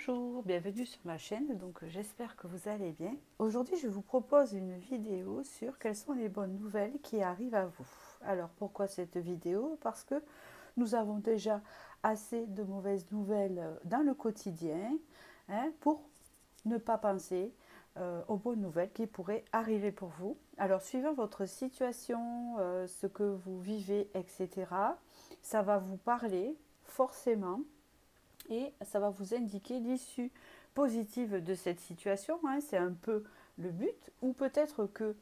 Bonjour, bienvenue sur ma chaîne, donc j'espère que vous allez bien. Aujourd'hui je vous propose une vidéo sur quelles sont les bonnes nouvelles qui arrivent à vous. Alors pourquoi cette vidéo? Parce que nous avons déjà assez de mauvaises nouvelles dans le quotidien pour ne pas penser aux bonnes nouvelles qui pourraient arriver pour vous. Alors suivant votre situation, ce que vous vivez, etc., ça va vous parler forcément et ça va vous indiquer l'issue positive de cette situation. C'est un peu le but, ou peut-être que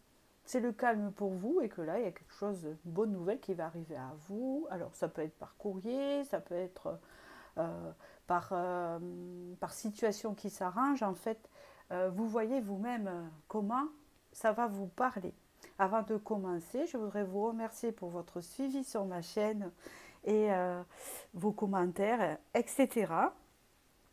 c'est le calme pour vous et que là il y a quelque chose de bonne nouvelle qui va arriver à vous. Alors ça peut être par courrier, ça peut être euh, par situation qui s'arrange. En fait, vous voyez vous-même comment ça va vous parler. Avant de commencer, je voudrais vous remercier pour votre suivi sur ma chaîne et vos commentaires, etc.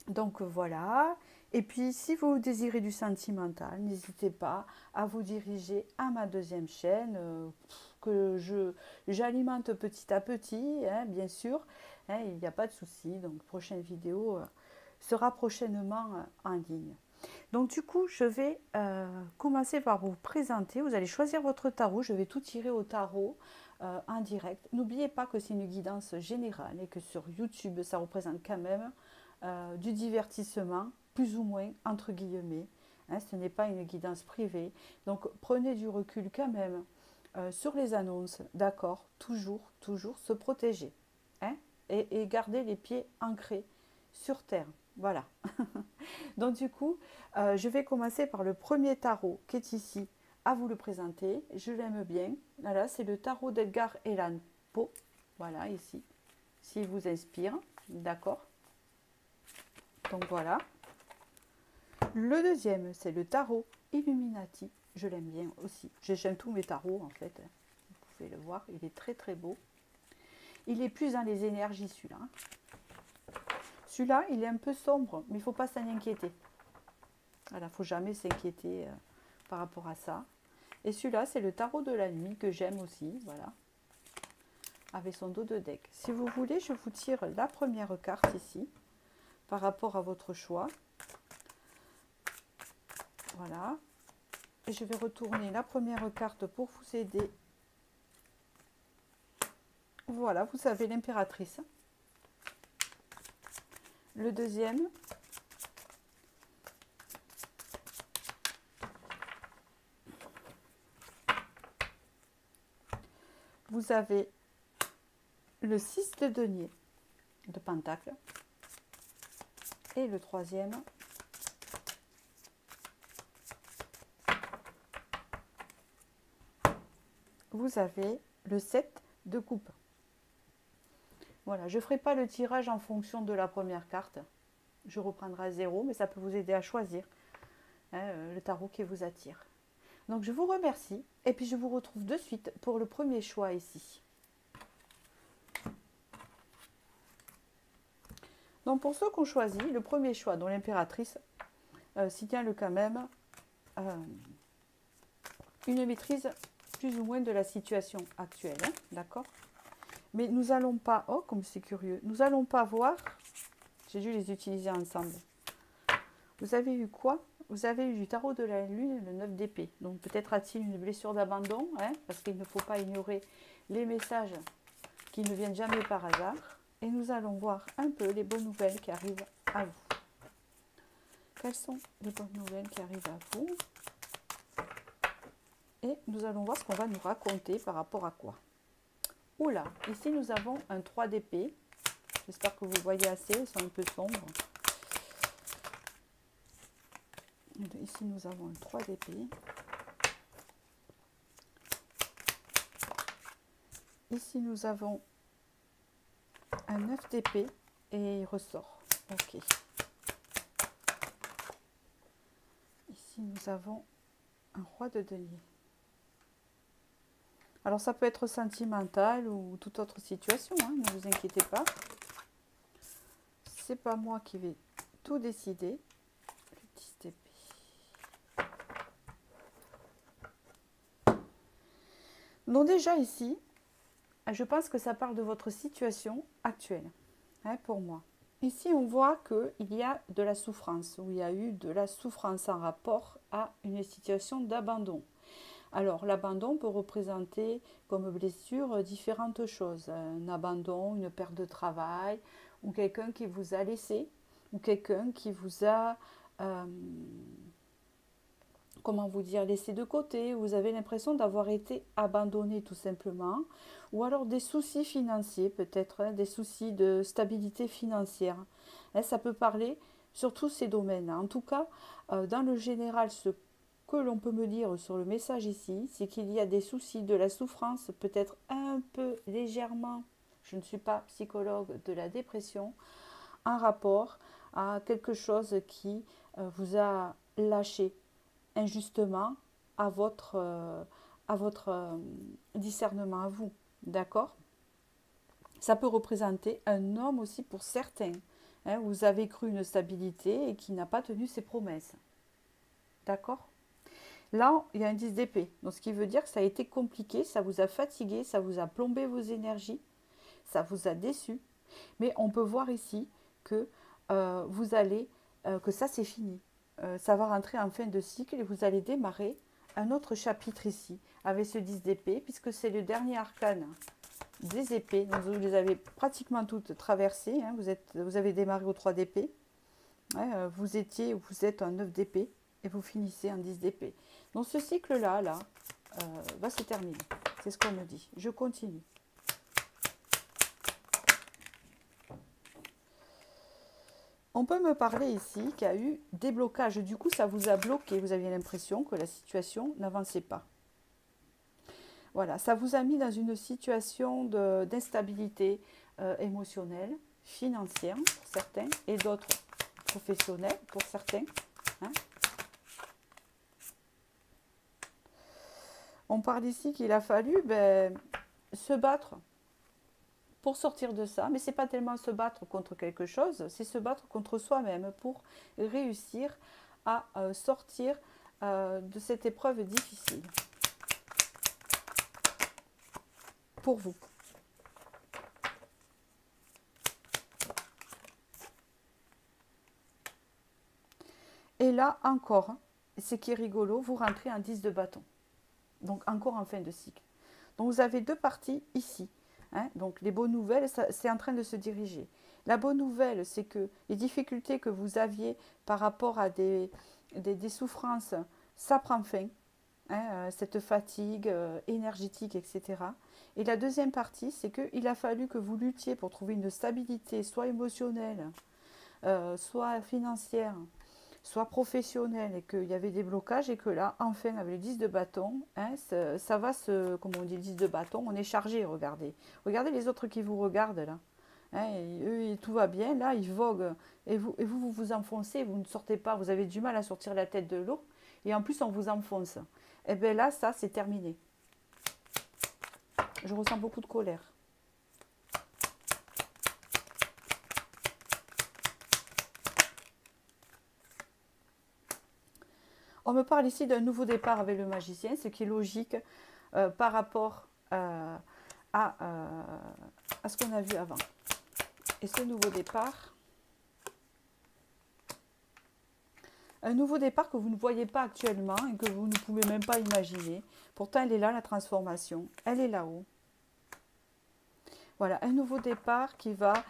Donc voilà. Et puis si vous désirez du sentimental, n'hésitez pas à vous diriger à ma deuxième chaîne que j'alimente petit à petit, bien sûr. Il n'y a pas de souci. Donc prochaine vidéo sera prochainement en ligne. Donc du coup, je vais commencer par vous présenter. Vous allez choisir votre tarot. Je vais tout tirer au tarot en direct. N'oubliez pas que c'est une guidance générale et que sur YouTube, ça représente quand même du divertissement, plus ou moins, entre guillemets. Ce n'est pas une guidance privée. Donc prenez du recul quand même sur les annonces. D'accord, toujours se protéger. Et garder les pieds ancrés sur terre. Voilà. Donc du coup, je vais commencer par le premier tarot qui est ici à vous le présenter. Je l'aime bien. Voilà, c'est le tarot d'Edgar Allan Poe. Voilà, ici. S'il vous inspire. D'accord. Donc voilà. Le deuxième, c'est le tarot Illuminati. Je l'aime bien aussi. J'aime tous mes tarots en fait. Vous pouvez le voir, il est très très beau. Il est plus dans les énergies celui-là. Celui-là, il est un peu sombre, mais il ne faut pas s'en inquiéter. Voilà, il ne faut jamais s'inquiéter par rapport à ça. Et celui-là, c'est le tarot de la nuit que j'aime aussi. Voilà. Avec son dos de deck. Si vous voulez, je vous tire la première carte ici. Par rapport à votre choix. Voilà. Et je vais retourner la première carte pour vous aider. Voilà, vous avez l'impératrice. Le deuxième. Vous avez le 6 de denier de pentacle. Et le troisième. Vous avez le 7 de coupe. Voilà, je ne ferai pas le tirage en fonction de la première carte. Je reprendrai à 0, mais ça peut vous aider à choisir le tarot qui vous attire. Donc je vous remercie et puis je vous retrouve de suite pour le premier choix ici. Donc pour ceux qui ont choisi le premier choix, dont l'impératrice signale quand même une maîtrise plus ou moins de la situation actuelle, d'accord? Mais nous n'allons pas, oh comme c'est curieux, nous n'allons pas voir, j'ai dû les utiliser ensemble. Vous avez eu quoi? Vous avez eu du tarot de la lune, le 9 d'épée. Donc peut-être a-t-il une blessure d'abandon, parce qu'il ne faut pas ignorer les messages qui ne viennent jamais par hasard. Et nous allons voir un peu les bonnes nouvelles qui arrivent à vous. Quelles sont les bonnes nouvelles qui arrivent à vous? Et nous allons voir ce qu'on va nous raconter par rapport à quoi. Oula, ici nous avons un 3 d'épée. J'espère que vous voyez assez, ils sont un peu sombres. Ici nous avons un 3 d'épée. Ici nous avons un 9 d'épée et il ressort. Ok. Ici nous avons un roi de denier. Alors ça peut être sentimental ou toute autre situation, ne vous inquiétez pas. C'est pas moi qui vais tout décider. Le 10 d'épée. Donc déjà ici, je pense que ça parle de votre situation actuelle, pour moi. Ici, on voit qu'il y a de la souffrance, ou il y a eu de la souffrance en rapport à une situation d'abandon. Alors, l'abandon peut représenter comme blessure différentes choses. Un abandon, une perte de travail, ou quelqu'un qui vous a laissé, ou quelqu'un qui vous a, euh, comment vous dire, laissé de côté. Vous avez l'impression d'avoir été abandonné tout simplement. Ou alors des soucis financiers, peut-être, hein, des soucis de stabilité financière. Hein, ça peut parler sur tous ces domaines. En tout cas, dans le général, ce que l'on peut me dire sur le message ici, c'est qu'il y a des soucis, de la souffrance, peut-être un peu légèrement, je ne suis pas psychologue, de la dépression, en rapport à quelque chose qui vous a lâché injustement à votre discernement à vous. D'accord? Ça peut représenter un homme aussi pour certains. Hein, vous avez cru une stabilité et qui n'a pas tenu ses promesses. D'accord? Là, il y a un 10 d'épée. Donc, ce qui veut dire que ça a été compliqué, ça vous a fatigué, ça vous a plombé vos énergies, ça vous a déçu. Mais on peut voir ici que vous allez, que ça c'est fini. Ça va rentrer en fin de cycle et vous allez démarrer un autre chapitre ici avec ce 10 d'épée puisque c'est le dernier arcane des épées. Donc vous les avez pratiquement toutes traversées. Hein. Vous avez démarré au 3 d'épée. Ouais, vous êtes un 9 d'épée et vous finissez en 10 d'épée. Donc ce cycle-là, va se terminer. C'est ce qu'on me dit. Je continue. On peut me parler ici qu'il y a eu des blocages. Du coup, ça vous a bloqué. Vous aviez l'impression que la situation n'avançait pas. Voilà, ça vous a mis dans une situation d'instabilité émotionnelle, financière pour certains, et d'autres professionnels pour certains. Hein. On parle ici qu'il a fallu se battre pour sortir de ça, mais ce n'est pas tellement se battre contre quelque chose, c'est se battre contre soi-même pour réussir à sortir de cette épreuve difficile. Pour vous. Et là encore, ce qui est rigolo, vous rentrez en 10 de bâton. Donc encore en fin de cycle. Donc vous avez deux parties ici. Hein. Donc les bonnes nouvelles, c'est en train de se diriger. La bonne nouvelle, c'est que les difficultés que vous aviez par rapport à des souffrances, ça prend fin. Hein, cette fatigue énergétique, etc. Et la deuxième partie, c'est qu'il a fallu que vous luttiez pour trouver une stabilité, soit émotionnelle, soit financière, soit professionnelle, et qu'il y avait des blocages, et que là, enfin, avec le 10 de bâton, hein, ça va se, comme on dit, le 10 de bâton, on est chargé, regardez. Regardez les autres qui vous regardent, là. Hein, et eux, tout va bien, là, ils voguent, et vous vous enfoncez, vous ne sortez pas, vous avez du mal à sortir la tête de l'eau, et en plus, on vous enfonce. Et bien là, ça, c'est terminé. Je ressens beaucoup de colère. On me parle ici d'un nouveau départ avec le magicien, ce qui est logique par rapport à ce qu'on a vu avant. Et ce nouveau départ, un nouveau départ que vous ne voyez pas actuellement et que vous ne pouvez même pas imaginer. Pourtant, elle est là, la transformation. Elle est là-haut. Voilà, un nouveau départ qui va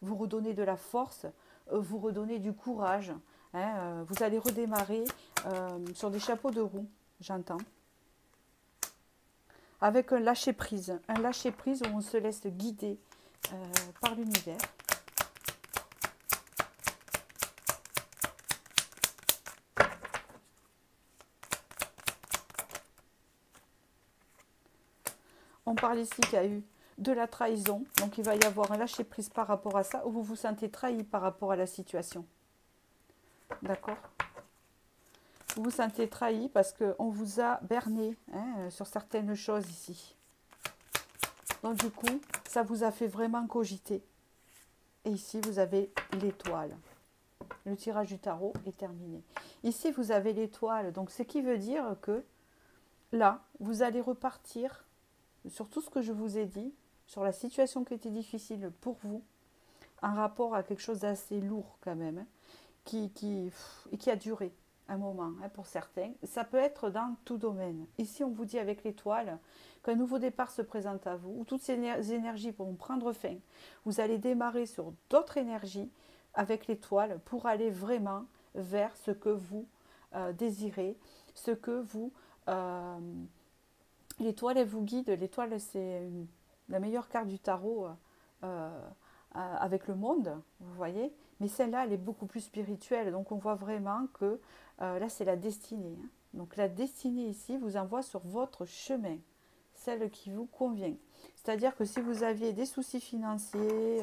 vous redonner de la force, vous redonner du courage. Hein, vous allez redémarrer sur des chapeaux de roue, j'entends. Avec un lâcher-prise où on se laisse guider par l'univers. On parle ici qu'il y a eu de la trahison, donc il va y avoir un lâcher-prise par rapport à ça, où vous vous sentez trahi par rapport à la situation. D'accord ? Vous vous sentez trahi parce qu'on vous a berné sur certaines choses ici. Donc du coup, ça vous a fait vraiment cogiter. Et ici, vous avez l'étoile. Le tirage du tarot est terminé. Ici, vous avez l'étoile. Donc ce qui veut dire que là, vous allez repartir sur tout ce que je vous ai dit, sur la situation qui était difficile pour vous. un rapport à quelque chose d'assez lourd quand même, hein, qui a duré un moment, hein, pour certains. Ça peut être dans tout domaine. Ici, on vous dit avec l'étoile qu'un nouveau départ se présente à vous, où toutes ces énergies vont prendre fin. Vous allez démarrer sur d'autres énergies avec l'étoile pour aller vraiment vers ce que vous désirez, ce que vous... l'étoile, elle vous guide. L'étoile, c'est la meilleure carte du tarot avec le monde, vous voyez. Mais celle-là, elle est beaucoup plus spirituelle. Donc, on voit vraiment que là, c'est la destinée, hein. Donc, la destinée ici vous envoie sur votre chemin, celle qui vous convient. C'est-à-dire que si vous aviez des soucis financiers,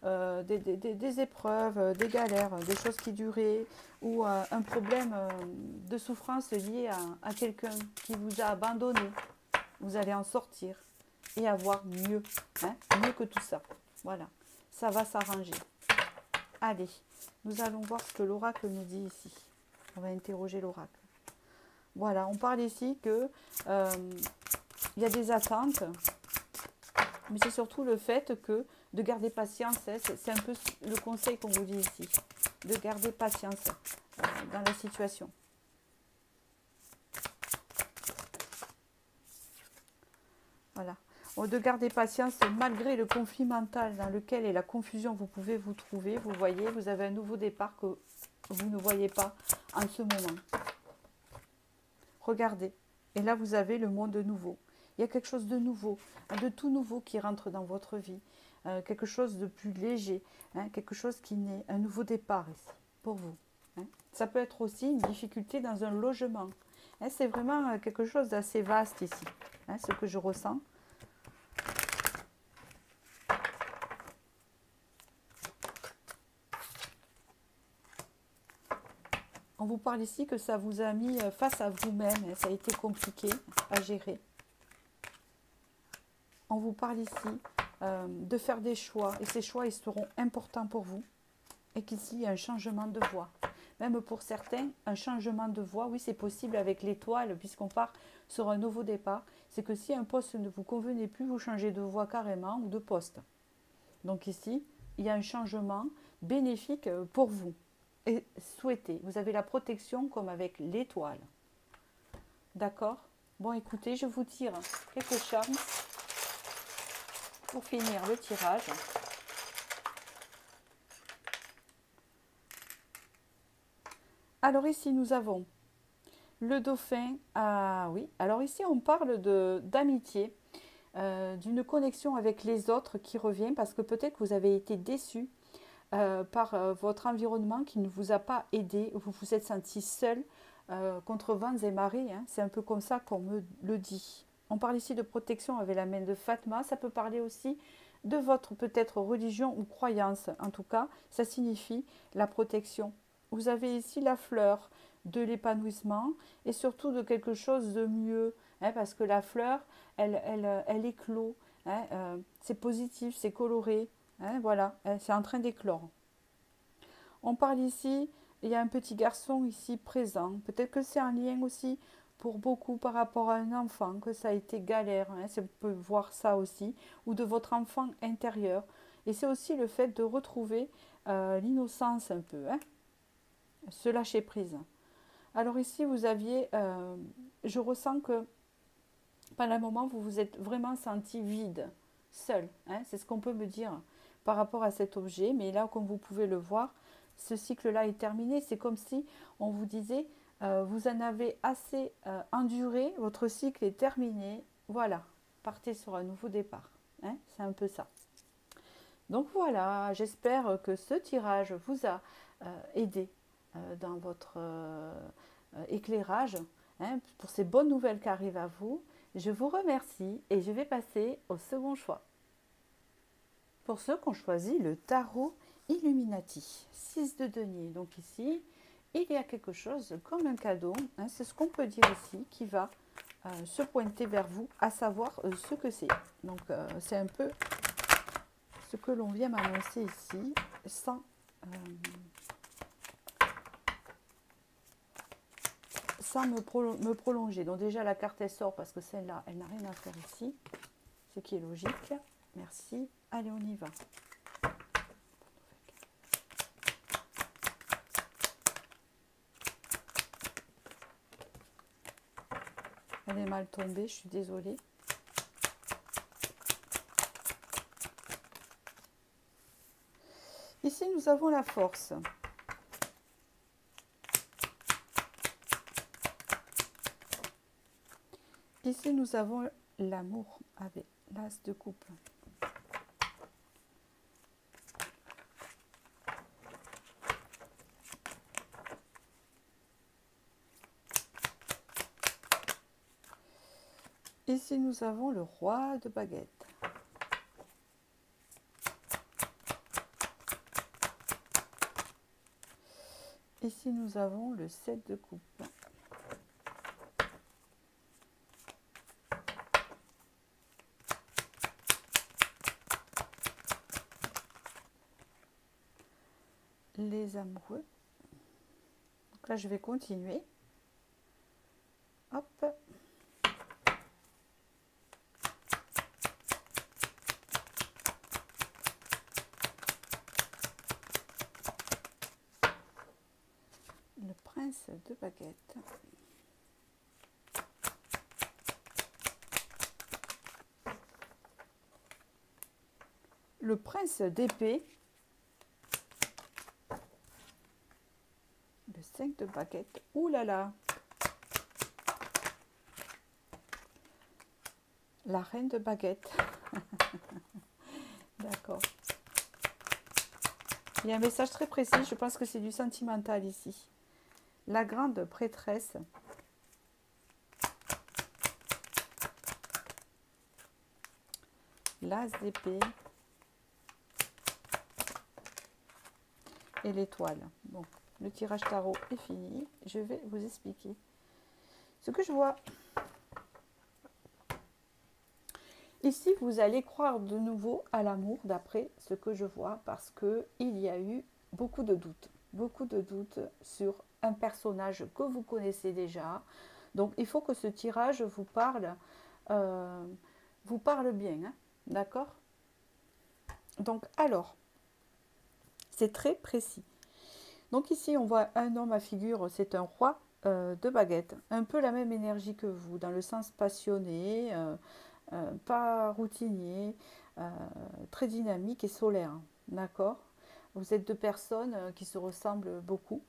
des épreuves, des galères, des choses qui duraient, ou un problème de souffrance lié à quelqu'un qui vous a abandonné, vous allez en sortir et avoir mieux, hein, mieux que tout ça. Voilà, ça va s'arranger. Allez, nous allons voir ce que l'oracle nous dit ici. On va interroger l'oracle. Voilà, on parle ici que il y a des attentes, mais c'est surtout le fait que de garder patience, hein, c'est un peu le conseil qu'on vous dit ici, de garder patience dans la situation. Voilà. De garder patience malgré le conflit mental dans lequel et la confusion vous pouvez vous trouver. Vous voyez, vous avez un nouveau départ que vous ne voyez pas en ce moment. Regardez. Et là, vous avez le monde nouveau. Il y a quelque chose de nouveau, de tout nouveau qui rentre dans votre vie. Quelque chose de plus léger, hein, quelque chose qui naît, un nouveau départ ici, pour vous. Hein. Ça peut être aussi une difficulté dans un logement. Hein, c'est vraiment quelque chose d'assez vaste ici, hein, ce que je ressens. On vous parle ici que ça vous a mis face à vous-même, hein, ça a été compliqué à gérer. On vous parle ici de faire des choix, et ces choix, ils seront importants pour vous, et qu'ici, il y a un changement de voie. Même pour certains, un changement de voie, oui, c'est possible avec l'étoile, puisqu'on part sur un nouveau départ. C'est que si un poste ne vous convenait plus, vous changez de voie carrément ou de poste. Donc ici, il y a un changement bénéfique pour vous. Et souhaité. Vous avez la protection comme avec l'étoile. D'accord? Bon, écoutez, je vous tire quelques charmes pour finir le tirage. Alors ici, nous avons le dauphin. Ah oui, alors ici, on parle d'amitié, d'une connexion avec les autres qui revient parce que peut-être que vous avez été déçu par votre environnement qui ne vous a pas aidé, vous vous êtes senti seul contre vents et marées, hein. C'est un peu comme ça qu'on me le dit. On parle ici de protection avec la main de Fatma, ça peut parler aussi de votre peut-être religion ou croyance. En tout cas, ça signifie la protection. Vous avez ici la fleur de l'épanouissement et surtout de quelque chose de mieux, hein, parce que la fleur, elle éclot, hein, c'est positif, c'est coloré. Hein, voilà, c'est en train d'éclore. On parle ici, il y a un petit garçon ici présent. Peut-être que c'est un lien aussi pour beaucoup par rapport à un enfant, que ça a été galère. Hein, on peut voir ça aussi. Ou de votre enfant intérieur. Et c'est aussi le fait de retrouver l'innocence un peu. Hein, se lâcher prise. Alors ici, vous aviez... je ressens que pendant un moment, vous vous êtes vraiment senti vide, seul. Hein, c'est ce qu'on peut me dire par rapport à cet objet, mais là, comme vous pouvez le voir, ce cycle-là est terminé. C'est comme si on vous disait, vous en avez assez enduré, votre cycle est terminé, voilà, partez sur un nouveau départ. Hein, c'est un peu ça. Donc voilà, j'espère que ce tirage vous a aidé dans votre éclairage, hein, pour ces bonnes nouvelles qui arrivent à vous. Je vous remercie et je vais passer au second choix. Pour ceux qui ont choisi le tarot Illuminati, 6 de denier. Donc ici, il y a quelque chose comme un cadeau, hein, c'est ce qu'on peut dire ici, qui va se pointer vers vous, à savoir ce que c'est. Donc c'est un peu ce que l'on vient m'annoncer ici, sans me prolonger. Donc déjà la carte elle sort parce que celle-là, elle n'a rien à faire ici, ce qui est logique. Merci. Allez, on y va. elle est mal tombée, je suis désolée. Ici, nous avons la force. Ici, nous avons l'amour avec l'as de coupe. Ici, nous avons le roi de baguette. Ici, nous avons le 7 de coupe. Les amoureux. Donc là, je vais continuer. Hop. Le prince de baguette. Le prince d'épée. Le 5 de baguette. Ouh là là. La reine de baguette. D'accord. Il y a un message très précis. Je pense que c'est du sentimental ici. La grande prêtresse. L'as d'épée. Et l'étoile. Bon, le tirage tarot est fini. Je vais vous expliquer ce que je vois. Ici, vous allez croire de nouveau à l'amour, d'après ce que je vois, parce qu'il y a eu beaucoup de doutes sur un personnage que vous connaissez déjà. Donc, il faut que ce tirage vous parle bien, hein, d'accord? Donc, alors, c'est très précis. Donc ici, on voit un homme à figure, c'est un roi de baguette, un peu la même énergie que vous, dans le sens passionné, pas routinier, très dynamique et solaire, d'accord? Vous êtes deux personnes qui se ressemblent beaucoup.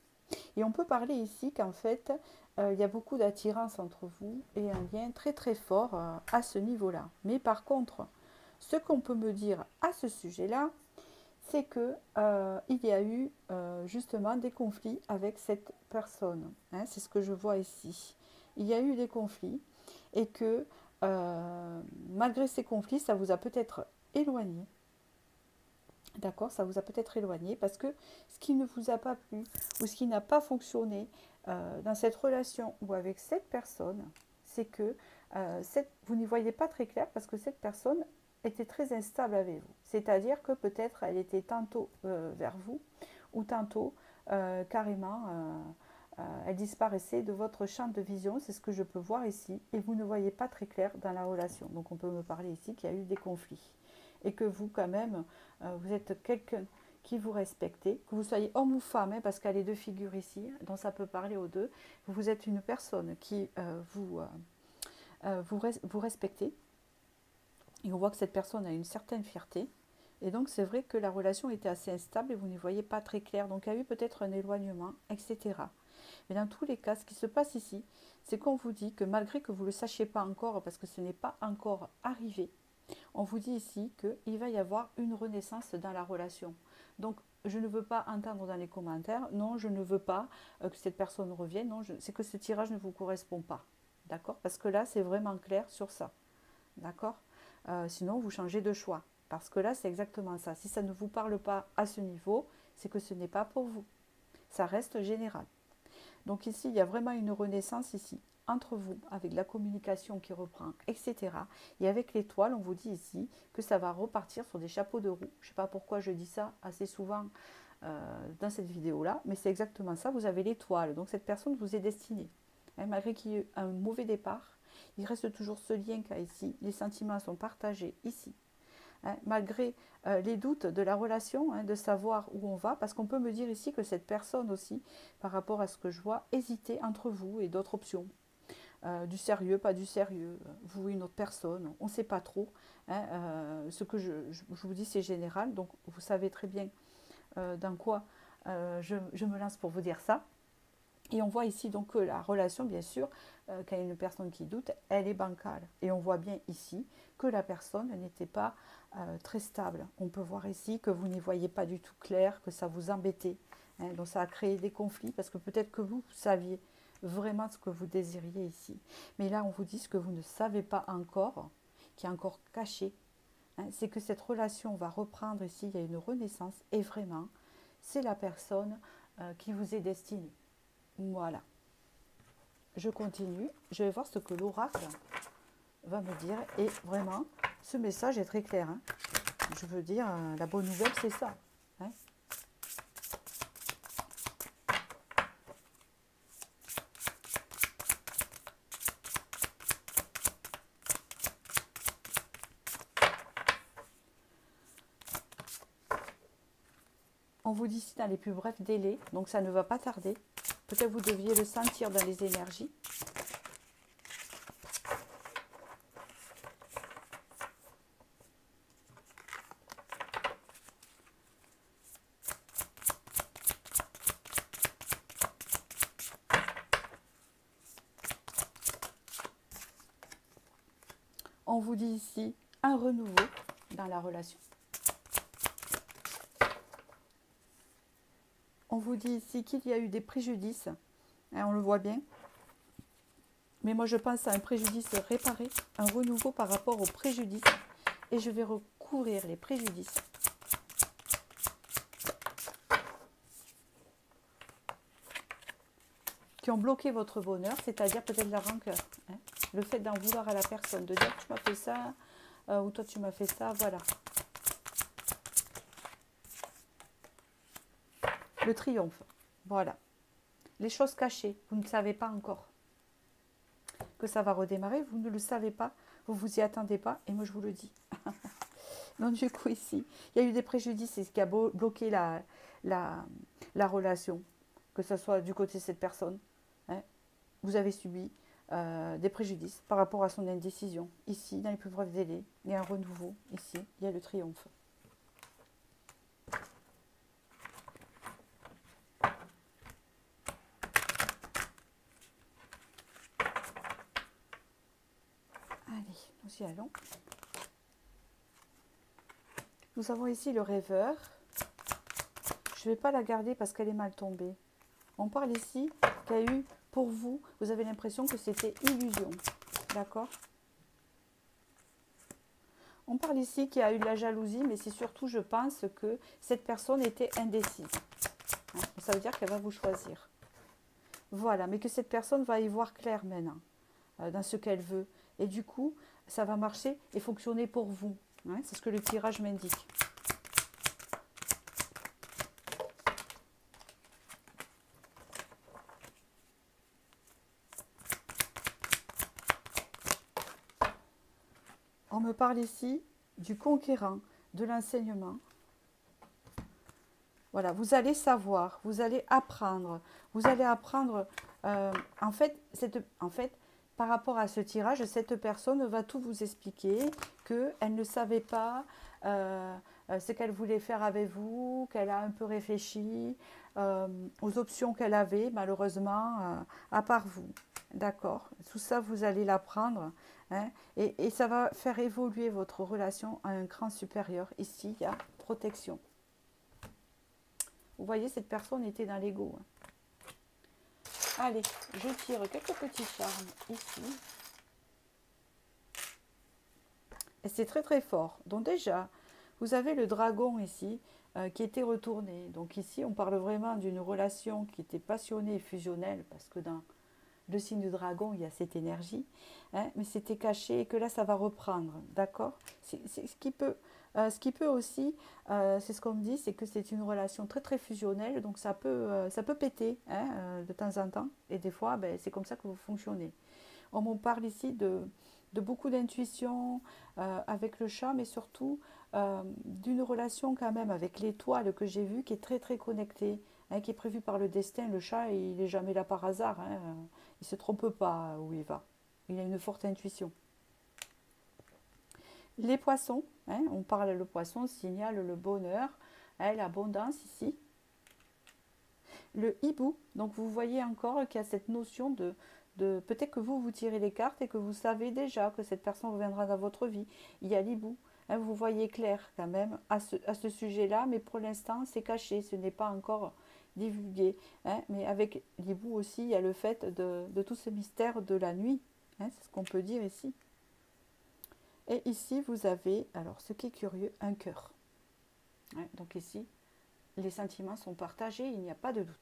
Et on peut parler ici qu'en fait, il y a beaucoup d'attirance entre vous et un lien très très fort à ce niveau-là. Mais par contre, ce qu'on peut me dire à ce sujet-là, c'est que il y a eu justement des conflits avec cette personne. Hein, c'est ce que je vois ici. Il y a eu des conflits et que malgré ces conflits, ça vous a peut-être éloigné. D'accord, ça vous a peut-être éloigné parce que ce qui ne vous a pas plu ou ce qui n'a pas fonctionné dans cette relation ou avec cette personne, c'est que vous n'y voyez pas très clair parce que cette personne était très instable avec vous. C'est-à-dire que peut-être elle était tantôt vers vous ou tantôt carrément elle disparaissait de votre champ de vision. C'est ce que je peux voir ici et vous ne voyez pas très clair dans la relation. Donc on peut me parler ici qu'il y a eu des conflits et que vous quand même vous êtes quelqu'un qui vous respectez, que vous soyez homme ou femme, hein, parce qu'il y a les deux figures ici, donc ça peut parler aux deux. Vous êtes une personne qui vous respectez. Et on voit que cette personne a une certaine fierté. Et donc, c'est vrai que la relation était assez instable et vous n'y voyez pas très clair. Donc, il y a eu peut-être un éloignement, etc. Mais dans tous les cas, ce qui se passe ici, c'est qu'on vous dit que malgré que vous ne le sachiez pas encore, parce que ce n'est pas encore arrivé, on vous dit ici qu'il va y avoir une renaissance dans la relation. Donc, je ne veux pas entendre dans les commentaires, non, je ne veux pas que cette personne revienne, non, c'est que ce tirage ne vous correspond pas. D'accord? Parce que là, c'est vraiment clair sur ça. D'accord? Sinon, vous changez de choix. Parce que là, c'est exactement ça. Si ça ne vous parle pas à ce niveau, c'est que ce n'est pas pour vous. Ça reste général. Donc ici, il y a vraiment une renaissance ici, entre vous, avec la communication qui reprend, etc. Et avec l'étoile, on vous dit ici que ça va repartir sur des chapeaux de roue. Je ne sais pas pourquoi je dis ça assez souvent dans cette vidéo-là, mais c'est exactement ça. Vous avez l'étoile. Donc cette personne vous est destinée. Hein, malgré qu'il y ait un mauvais départ, il reste toujours ce lien qu'il y a ici. Les sentiments sont partagés ici. Hein, malgré les doutes de la relation, hein, de savoir où on va, parce qu'on peut me dire ici que cette personne aussi, par rapport à ce que je vois, hésitait entre vous et d'autres options. du sérieux, pas du sérieux, vous, une autre personne, on ne sait pas trop. Hein, ce que je vous dis, c'est général, donc vous savez très bien dans quoi je me lance pour vous dire ça. Et on voit ici donc que la relation, bien sûr, quand il y a une personne qui doute, elle est bancale. Et on voit bien ici que la personne n'était pas très stable. On peut voir ici que vous n'y voyez pas du tout clair, que ça vous embêtait. Hein, donc ça a créé des conflits parce que peut-être que vous saviez vraiment ce que vous désiriez ici. Mais là, on vous dit ce que vous ne savez pas encore, qui est encore caché. Hein, c'est que cette relation va reprendre ici, il y a une renaissance. Et vraiment, c'est la personne qui vous est destinée. Voilà. Je continue. Je vais voir ce que l'oracle va me dire. Et vraiment, ce message est très clair. Hein. Je veux dire, la bonne nouvelle, c'est ça. Hein. On vous dit ici dans les plus brefs délais, donc ça ne va pas tarder. Peut-être vous deviez le sentir dans les énergies. On vous dit ici un renouveau dans la relation. On vous dit ici qu'il y a eu des préjudices. Hein, on le voit bien. Mais moi, je pense à un préjudice réparé, un renouveau par rapport aux préjudices. Et je vais recouvrir les préjudices. Qui ont bloqué votre bonheur, c'est-à-dire peut-être la rancœur. Hein, le fait d'en vouloir à la personne, de dire tu m'as fait ça, ou toi tu m'as fait ça, voilà. Le triomphe, voilà. Les choses cachées, vous ne savez pas encore que ça va redémarrer, vous ne le savez pas, vous ne vous y attendez pas, et moi je vous le dis. Donc du coup ici, il y a eu des préjudices, c'est ce qui a bloqué la relation, que ce soit du côté de cette personne. Hein, vous avez subi des préjudices par rapport à son indécision. Ici, dans les plus brefs délais, il y a un renouveau. Ici, il y a le triomphe. Allez, nous y allons. Nous avons ici le rêveur. Je ne vais pas la garder parce qu'elle est mal tombée. On parle ici qu'il y a eu, pour vous, vous avez l'impression que c'était illusion. D'accord ? On parle ici qu'il y a eu de la jalousie, mais c'est surtout, je pense, que cette personne était indécise. Hein, ça veut dire qu'elle va vous choisir. Voilà, mais que cette personne va y voir clair maintenant, dans ce qu'elle veut. Et du coup, ça va marcher et fonctionner pour vous. Hein, c'est ce que le tirage m'indique. On me parle ici du conquérant, de l'enseignement. Voilà, vous allez savoir, vous allez apprendre. En fait, par rapport à ce tirage, cette personne va tout vous expliquer, qu'elle ne savait pas ce qu'elle voulait faire avec vous, qu'elle a un peu réfléchi aux options qu'elle avait, malheureusement, à part vous. D'accord. Tout ça, vous allez l'apprendre. Hein, et ça va faire évoluer votre relation à un cran supérieur. Ici, il y a protection. Vous voyez, cette personne était dans l'ego. Hein. Allez, je tire quelques petits charmes ici. Et c'est très très fort. Donc déjà, vous avez le dragon ici qui était retourné. Donc ici, on parle vraiment d'une relation qui était passionnée et fusionnelle parce que dans le signe du dragon, il y a cette énergie, hein, mais c'était caché et que là, ça va reprendre, d'accord ? C'est ce qui peut aussi, c'est ce qu'on me dit, c'est que c'est une relation très très fusionnelle, donc ça peut péter hein, de temps en temps, et des fois, ben, c'est comme ça que vous fonctionnez. On me parle ici de beaucoup d'intuition avec le chat, mais surtout d'une relation quand même avec l'étoile que j'ai vue qui est très très connectée hein, qui est prévu par le destin. Le chat, il n'est jamais là par hasard, hein. Il ne se trompe pas où il va. Il a une forte intuition. Les poissons, hein, on parle, le poisson signale le bonheur, hein, l'abondance ici. Le hibou, donc vous voyez encore qu'il y a cette notion de peut-être que vous tirez les cartes et que vous savez déjà que cette personne reviendra dans votre vie. Il y a l'hibou, hein, vous voyez clair quand même à ce sujet-là, mais pour l'instant c'est caché, ce n'est pas encore divulgué, hein. Mais avec l'hibou aussi, il y a le fait de tout ce mystère de la nuit, hein, c'est ce qu'on peut dire ici. Et ici, vous avez, alors ce qui est curieux, un cœur. Ouais, donc ici, les sentiments sont partagés, il n'y a pas de doute.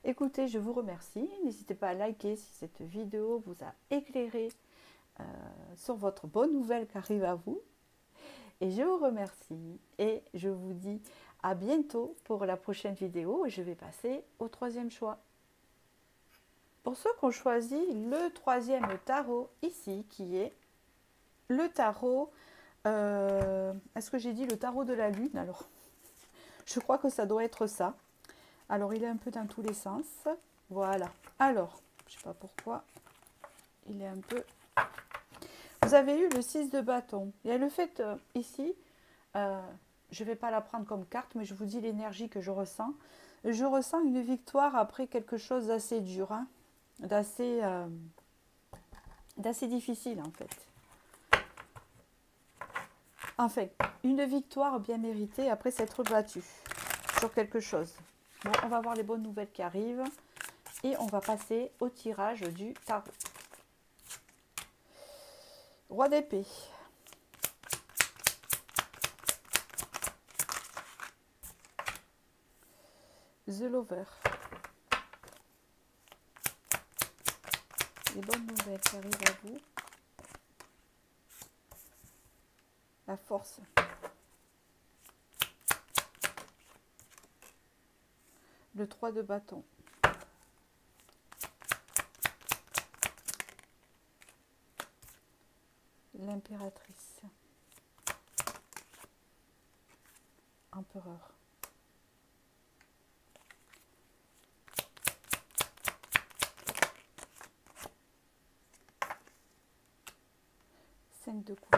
Écoutez, je vous remercie. N'hésitez pas à liker si cette vidéo vous a éclairé sur votre bonne nouvelle qui arrive à vous. Et je vous remercie et je vous dis à bientôt pour la prochaine vidéo. Et je vais passer au troisième choix. Pour ceux qui ont choisi le troisième tarot ici, qui est le tarot, est-ce que j'ai dit le tarot de la lune? Alors, je crois que ça doit être ça. Alors, il est un peu dans tous les sens. Voilà. Alors, je ne sais pas pourquoi, il est un peu... Vous avez eu le 6 de bâton. Il y a le fait ici, je ne vais pas la prendre comme carte, mais je vous dis l'énergie que je ressens. Je ressens une victoire après quelque chose d'assez dur, hein, d'assez difficile en fait. Enfin, une victoire bien méritée après s'être battue sur quelque chose. Bon, on va voir les bonnes nouvelles qui arrivent et on va passer au tirage du tarot. Roi d'épée. The Lover. Les bonnes nouvelles qui arrivent à vous. La force. Le 3 de bâton. L'impératrice. Empereur. Cinq de coupe.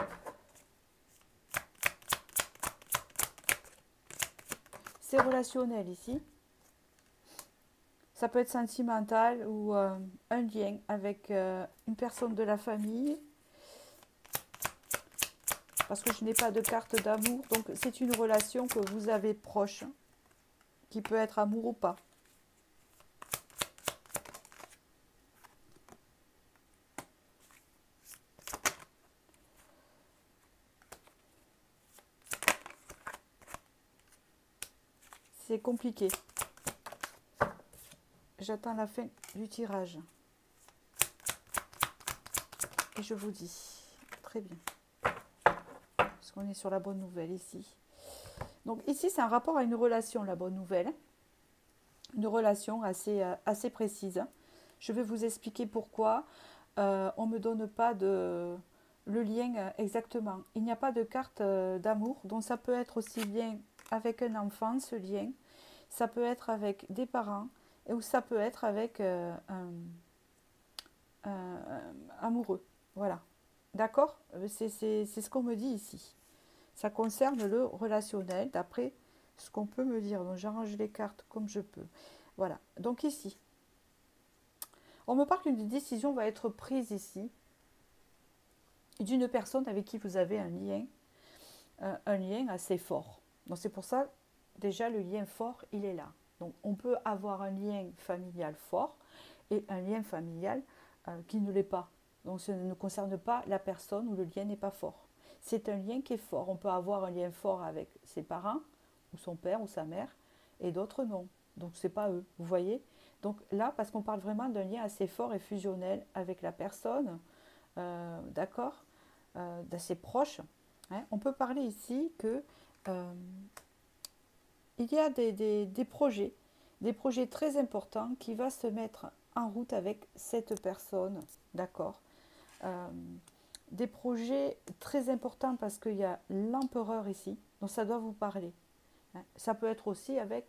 C'est relationnel ici. Ça peut être sentimental ou un lien avec une personne de la famille. Parce que je n'ai pas de carte d'amour. Donc c'est une relation que vous avez proche. Qui peut être amour ou pas. C'est compliqué. J'attends la fin du tirage. Et je vous dis, très bien. Parce qu'on est sur la bonne nouvelle ici. Donc ici, c'est un rapport à une relation, la bonne nouvelle. Une relation assez précise. Je vais vous expliquer pourquoi on ne me donne pas le lien exactement. Il n'y a pas de carte d'amour, donc ça peut être aussi bien avec un enfant, ce lien. Ça peut être avec des parents, ou ça peut être avec un amoureux. Voilà. D'accord? C'est ce qu'on me dit ici. Ça concerne le relationnel, d'après ce qu'on peut me dire. Donc j'arrange les cartes comme je peux. Voilà. Donc ici, on me parle qu'une décision va être prise ici d'une personne avec qui vous avez un lien assez fort. Donc c'est pour ça, déjà le lien fort, il est là. Donc on peut avoir un lien familial fort et un lien familial qui ne l'est pas. Donc ce ne concerne pas la personne où le lien n'est pas fort. C'est un lien qui est fort. On peut avoir un lien fort avec ses parents, ou son père, ou sa mère, et d'autres non. Donc ce n'est pas eux, vous voyez. Donc là, parce qu'on parle vraiment d'un lien assez fort et fusionnel avec la personne, d'accord, d'assez proche, hein, on peut parler ici que il y a des projets très importants qui vont se mettre en route avec cette personne, d'accord. Des projets très importants parce qu'il y a l'empereur ici, donc ça doit vous parler. Hein. Ça peut être aussi avec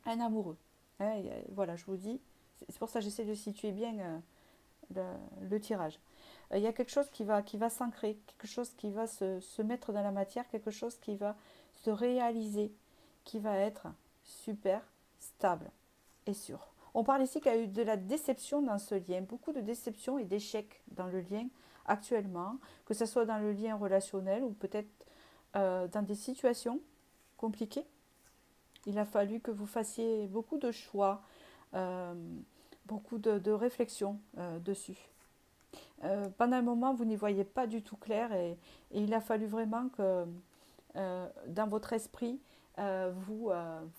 un amoureux. Hein, voilà, je vous dis, c'est pour ça que j'essaie de situer bien le tirage. Il y a quelque chose qui va s'ancrer, quelque chose qui va se mettre dans la matière, quelque chose qui va se réaliser, qui va être super stable et sûr. On parle ici qu'il y a eu de la déception dans ce lien, beaucoup de déception et d'échecs dans le lien actuellement, que ce soit dans le lien relationnel ou peut-être dans des situations compliquées. Il a fallu que vous fassiez beaucoup de choix, euh, beaucoup de réflexion dessus. Pendant un moment, vous n'y voyez pas du tout clair et il a fallu vraiment que dans votre esprit, vous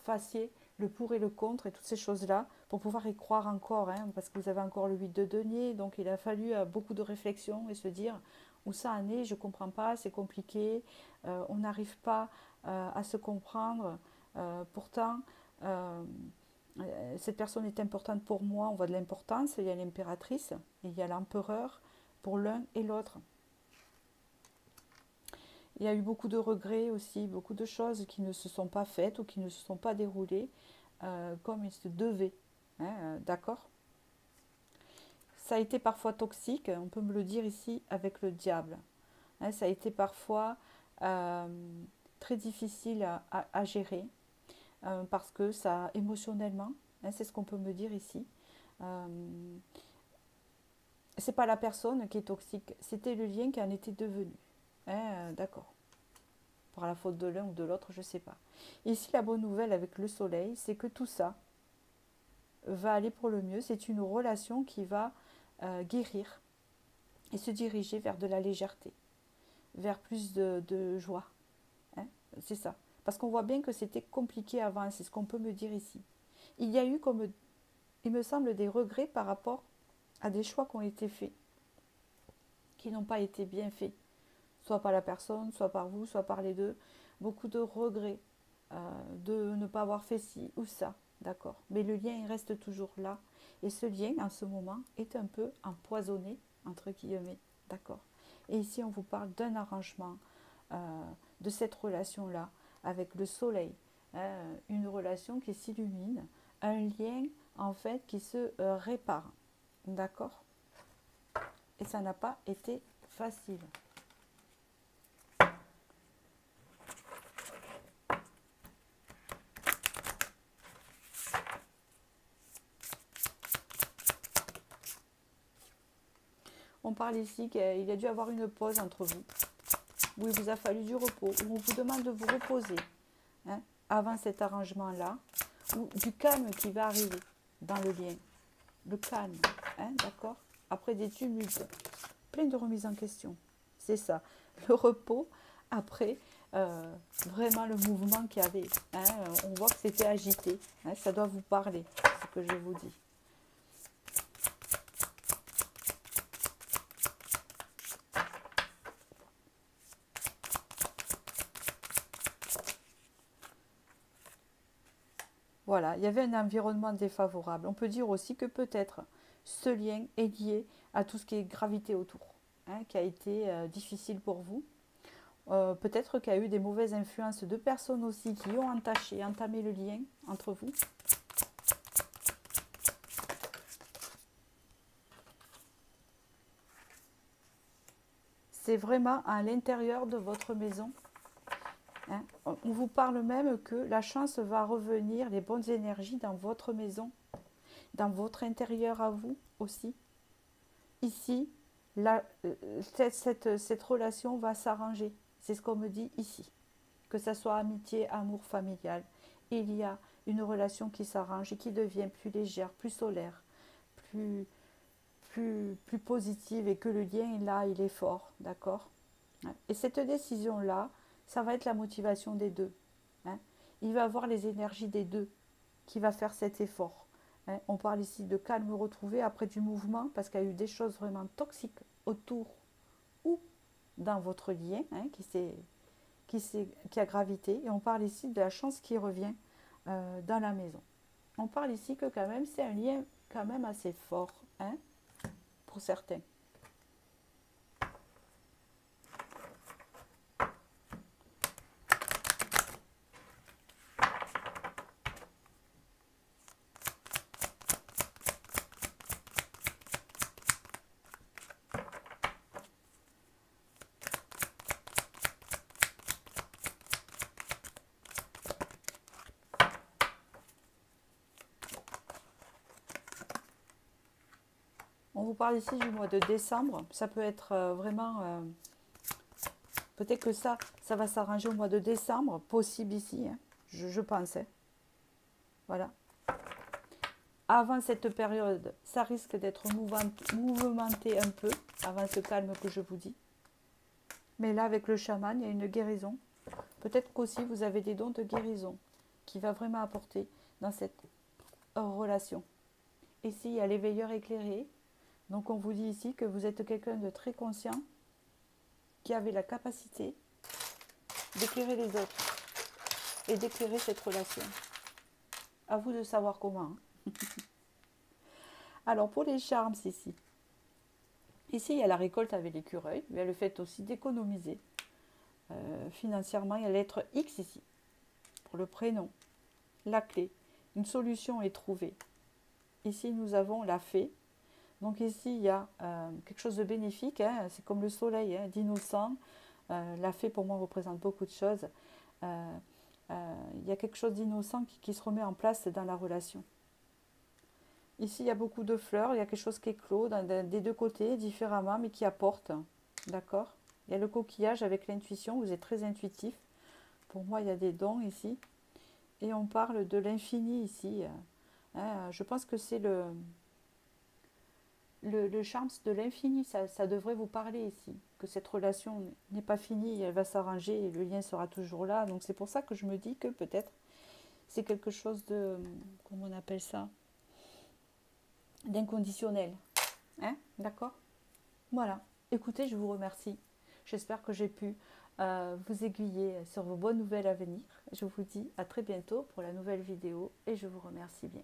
fassiez le pour et le contre et toutes ces choses-là pour pouvoir y croire encore, hein, parce que vous avez encore le 8 de denier, donc il a fallu beaucoup de réflexion et se dire où ça en est, je ne comprends pas, c'est compliqué, on n'arrive pas à se comprendre, pourtant cette personne est importante pour moi, on voit de l'importance, il y a l'impératrice et il y a l'empereur pour l'un et l'autre. Il y a eu beaucoup de regrets aussi, beaucoup de choses qui ne se sont pas faites ou qui ne se sont pas déroulées comme il se devait. Hein, d'accord. Ça a été parfois toxique, on peut me le dire ici avec le diable. Hein, ça a été parfois euh, très difficile à gérer parce que ça, émotionnellement, hein, c'est ce qu'on peut me dire ici. Euh, c'est pas la personne qui est toxique, c'était le lien qui en était devenu. Hein, d'accord. Par la faute de l'un ou de l'autre, je ne sais pas. Ici, la bonne nouvelle avec le soleil, c'est que tout ça va aller pour le mieux. C'est une relation qui va guérir et se diriger vers de la légèreté, vers plus de joie. Hein, c'est ça. Parce qu'on voit bien que c'était compliqué avant, c'est ce qu'on peut me dire ici. Il y a eu, comme il me semble, des regrets par rapport à des choix qui ont été faits, qui n'ont pas été bien faits. Soit par la personne, soit par vous, soit par les deux. Beaucoup de regrets de ne pas avoir fait ci ou ça, d'accord. Mais le lien, il reste toujours là. Et ce lien, en ce moment, est un peu empoisonné, entre guillemets, d'accord. Et ici, on vous parle d'un arrangement de cette relation-là avec le soleil. Hein, une relation qui s'illumine, un lien, en fait, qui se répare, d'accord. Et ça n'a pas été facile. On parle ici qu'il a dû avoir une pause entre vous, où il vous a fallu du repos, où on vous demande de vous reposer hein, avant cet arrangement-là, ou du calme qui va arriver dans le lien. Le calme, hein, d'accord. Après des tumultes, plein de remises en question. C'est ça, le repos après vraiment le mouvement qu'il y avait. Hein, on voit que c'était agité. Hein, ça doit vous parler, ce que je vous dis. Voilà, il y avait un environnement défavorable. On peut dire aussi que peut-être ce lien est lié à tout ce qui est gravité autour, hein, qui a été difficile pour vous. Peut-être qu'il y a eu des mauvaises influences de personnes aussi qui ont entamé le lien entre vous. C'est vraiment à l'intérieur de votre maison. Hein. On vous parle même que la chance va revenir, les bonnes énergies dans votre maison, dans votre intérieur à vous aussi. Ici, cette relation va s'arranger. C'est ce qu'on me dit ici. Que ce soit amitié, amour, familial. Il y a une relation qui s'arrange et qui devient plus légère, plus solaire, plus positive et que le lien là, il est fort. D'accord. Et cette décision-là, ça va être la motivation des deux. Hein. Il va avoir les énergies des deux qui va faire cet effort. Hein. On parle ici de calme retrouvé après du mouvement parce qu'il y a eu des choses vraiment toxiques autour ou dans votre lien hein, qui a gravité. Et on parle ici de la chance qui revient dans la maison. On parle ici que quand même c'est un lien quand même assez fort hein, pour certains. vous parle ici du mois de décembre. Ça peut être vraiment... peut-être que ça va s'arranger au mois de décembre, possible ici, hein, je pensais. Voilà. Avant cette période, ça risque d'être mouvementé un peu, avant ce calme que je vous dis. Mais là, avec le chaman, il y a une guérison. Peut-être qu'aussi, vous avez des dons de guérison qui va vraiment apporter dans cette relation. Ici, il y a l'éveilleur éclairé. Donc, on vous dit ici que vous êtes quelqu'un de très conscient qui avait la capacité d'éclairer les autres et d'éclairer cette relation. À vous de savoir comment. Alors, pour les charmes, ici, il y a la récolte avec l'écureuil. Il y a le fait aussi d'économiser financièrement. Il y a la lettre X ici, pour le prénom, la clé. Une solution est trouvée. Ici, nous avons la fée. Donc ici, il y a quelque chose de bénéfique. Hein, c'est comme le soleil, hein, d'innocent. La fée, pour moi, représente beaucoup de choses. Il y a quelque chose d'innocent qui se remet en place dans la relation. Ici, il y a beaucoup de fleurs. Il y a quelque chose qui éclot des deux côtés, différemment, mais qui apporte. D'accord? Il y a le coquillage avec l'intuition. Vous êtes très intuitif. Pour moi, il y a des dons ici. Et on parle de l'infini ici. Hein, je pense que c'est le charme de l'infini. Ça devrait vous parler ici. Que cette relation n'est pas finie. Elle va s'arranger et le lien sera toujours là. Donc, c'est pour ça que je me dis que peut-être c'est quelque chose de... Comment on appelle ça? D'inconditionnel. Hein? D'accord? Voilà. Écoutez, je vous remercie. J'espère que j'ai pu vous aiguiller sur vos bonnes nouvelles à venir. Je vous dis à très bientôt pour la nouvelle vidéo et je vous remercie bien.